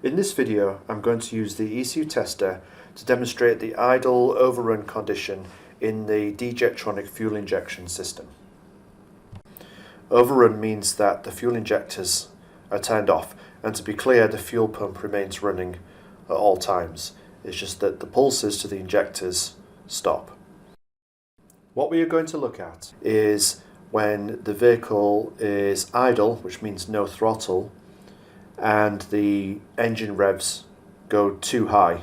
In this video, I'm going to use the ECU tester to demonstrate the idle overrun condition in the D-Jetronic fuel injection system. Overrun means that the fuel injectors are turned off, and to be clear, the fuel pump remains running at all times. It's just that the pulses to the injectors stop. What we are going to look at is when the vehicle is idle, which means no throttle, and the engine revs go too high,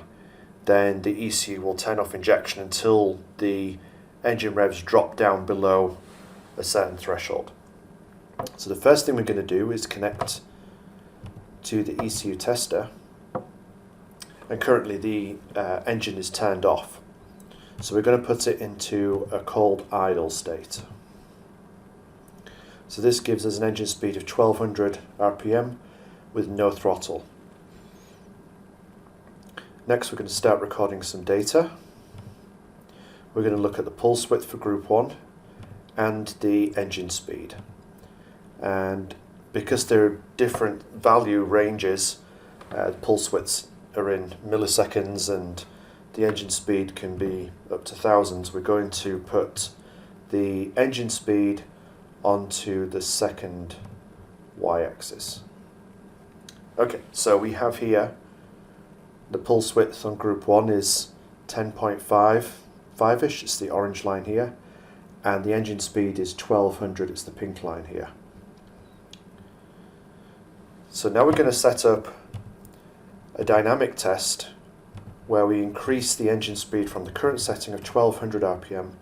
then the ECU will turn off injection until the engine revs drop down below a certain threshold. So the first thing we're going to do is connect to the ECU tester, and currently the engine is turned off. So we're going to put it into a cold idle state. So this gives us an engine speed of 1200 RPM with no throttle. Next we're going to start recording some data. We're going to look at the pulse width for group 1 and the engine speed. And because there are different value ranges, pulse widths are in milliseconds and the engine speed can be up to thousands, we're going to put the engine speed onto the second y-axis. Okay, so we have here the pulse width on group 1 is 10.5-ish, it's the orange line here, and the engine speed is 1200, it's the pink line here. So now we're going to set up a dynamic test where we increase the engine speed from the current setting of 1200 RPM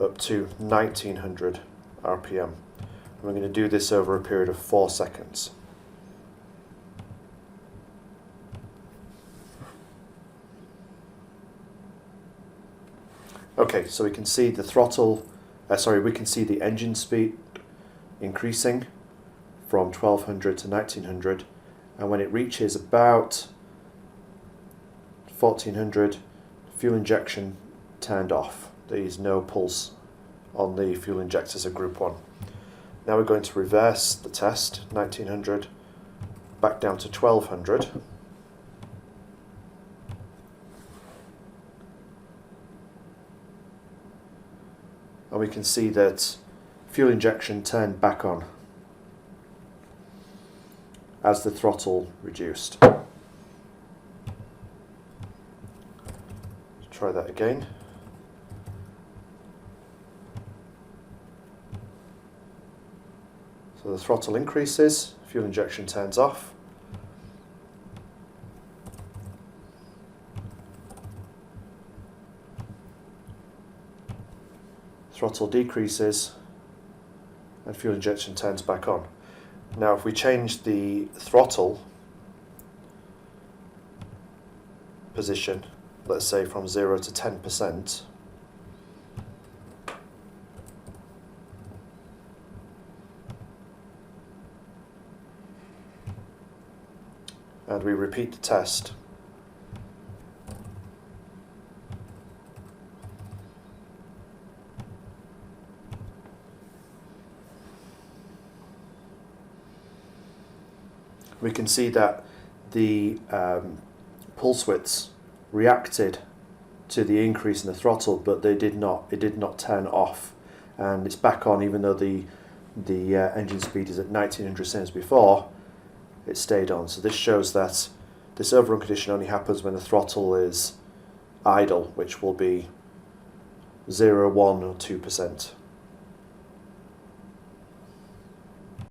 up to 1900 RPM. And we're going to do this over a period of 4 seconds. Okay, so we can see the we can see the engine speed increasing from 1200 to 1900, and when it reaches about 1400, fuel injection turned off. There is no pulse on the fuel injectors of group 1. Now we're going to reverse the test, 1900 back down to 1200. And we can see that fuel injection turned back on as the throttle reduced. Try that again. So the throttle increases, fuel injection turns off. Throttle decreases and fuel injection turns back on. Now if we change the throttle position, let's say from 0 to 10%, and we repeat the test, we can see that the pulse widths reacted to the increase in the throttle, but it did not turn off, and it's back on even though the engine speed is at 1900 same as before. It stayed on. So this shows that this overrun condition only happens when the throttle is idle, which will be 0, 1 or 2%.